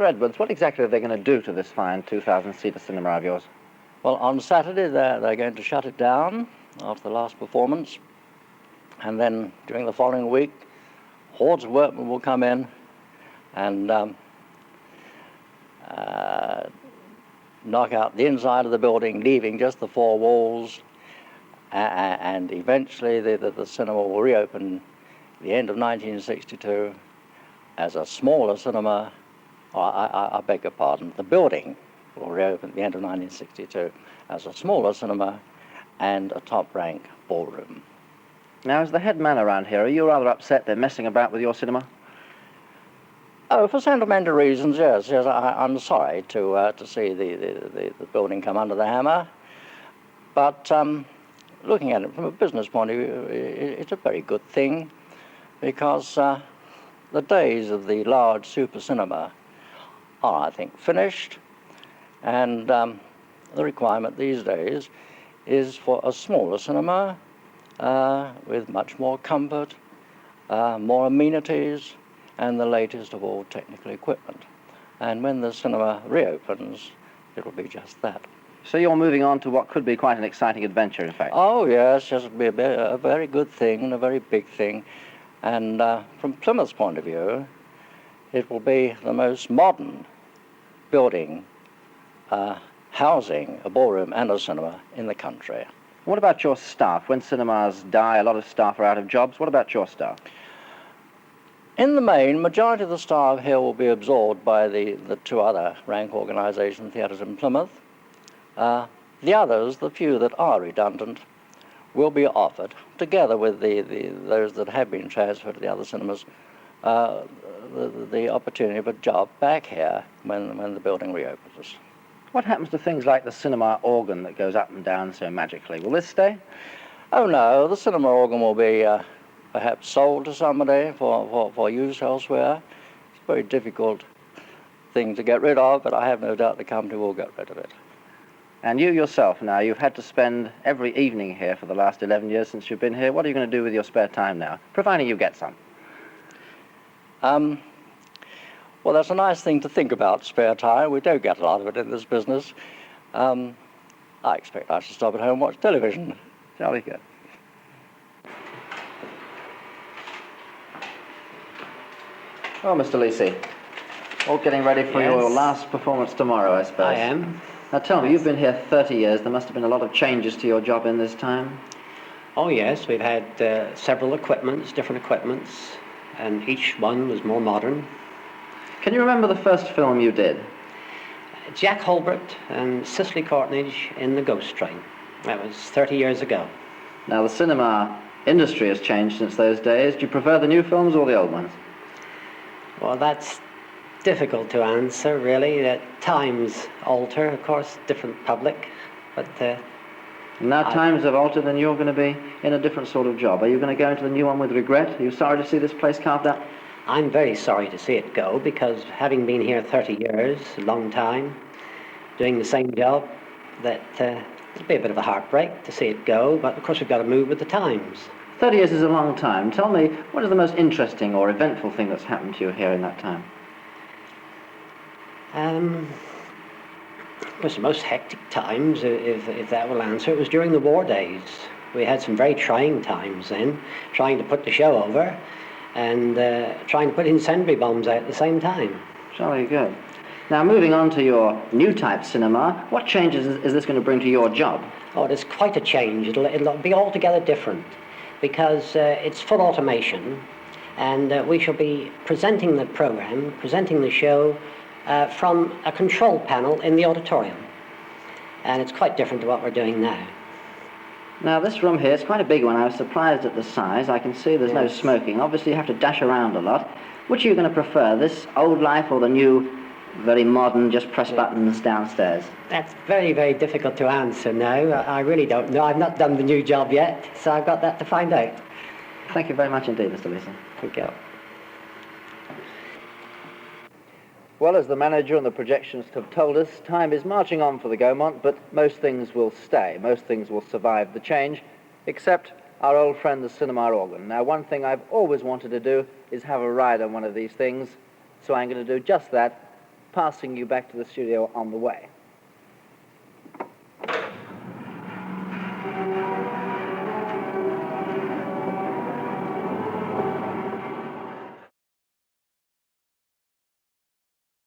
Mr. Edwards, what exactly are they going to do to this fine 2,000-seater cinema of yours? Well, on Saturday they're going to shut it down after the last performance, and then during the following week, hordes of workmen will come in and knock out the inside of the building, leaving just the four walls, and eventually the cinema will reopen at the end of 1962 as a smaller cinema. I beg your pardon, the building will reopen at the end of 1962 as a smaller cinema and a top-rank ballroom. Now, as the head man around here, are you rather upset they're messing about with your cinema? Oh, for sentimental reasons, yes. I'm sorry to see the building come under the hammer, but looking at it from a business point of view, it's a very good thing, because the days of the large super cinema are, I think, finished, and the requirement these days is for a smaller cinema with much more comfort, more amenities, and the latest of all technical equipment. And when the cinema reopens, it'll be just that. So you're moving on to what could be quite an exciting adventure, in fact. Oh, yes, it'll be a very good thing and a very big thing. And from Plymouth's point of view, it will be the most modern building housing a ballroom and a cinema in the country. What about your staff? When cinemas die, a lot of staff are out of jobs. What about your staff? In the main, majority of the staff here will be absorbed by the two other rank organisation theatres in Plymouth. The others, the few that are redundant, will be offered, together with those that have been transferred to the other cinemas, the opportunity of a job back here when the building reopens. What happens to things like the cinema organ that goes up and down so magically? Will this stay? Oh no, the cinema organ will be perhaps sold to somebody for use elsewhere. It's a very difficult thing to get rid of, but I have no doubt the company will get rid of it. And you yourself now, you've had to spend every evening here for the last 11 years since you've been here. What are you going to do with your spare time now, providing you get some? Well, that's a nice thing to think about, spare time. We don't get a lot of it in this business. I expect I should stop at home and watch television. Jolly good. Well, Mr. Lisi, all getting ready for your last performance tomorrow, I suppose. I am. Now tell me, you've been here 30 years. There must have been a lot of changes to your job in this time. Oh yes, we've had several different equipments, and each one was more modern. Can you remember the first film you did? Jack Holbert and Cicely Courtnage in The Ghost Train. That was 30 years ago. Now the cinema industry has changed since those days. Do you prefer the new films or the old ones? Well, that's difficult to answer, really. Times alter, of course, different public, but... Now times have altered and you're going to be in a different sort of job. Are you going to go into the new one with regret? Are you sorry to see this place carved up? I'm very sorry to see it go, because having been here 30 years, a long time, doing the same job, that it'll be a bit of a heartbreak to see it go, but of course we've got to move with the times. 30 years is a long time. Tell me, what is the most interesting or eventful thing that's happened to you here in that time? It was the most hectic times, if that will answer. It was during the war days. We had some very trying times then, trying to put the show over and trying to put incendiary bombs out at the same time. Jolly good. Now, moving on to your new type cinema, what changes is this going to bring to your job? Oh, it is quite a change. It'll be altogether different, because it's full automation, and we shall be presenting the program, presenting the show from a control panel in the auditorium. And it's quite different to what we're doing now. Now this room here is quite a big one. I was surprised at the size. I can see there's no smoking. Obviously you have to dash around a lot. Which are you going to prefer, this old life or the new, very modern, just press buttons downstairs? That's very, very difficult to answer now. I really don't know. I've not done the new job yet, so I've got that to find out. Thank you very much indeed, Mr. Lisi. Thank you. Well, as the manager and the projectionist have told us, time is marching on for the Gaumont, but most things will stay. Most things will survive the change, except our old friend, the cinema organ. Now, one thing I've always wanted to do is have a ride on one of these things, so I'm going to do just that passing you back to the studio on the way.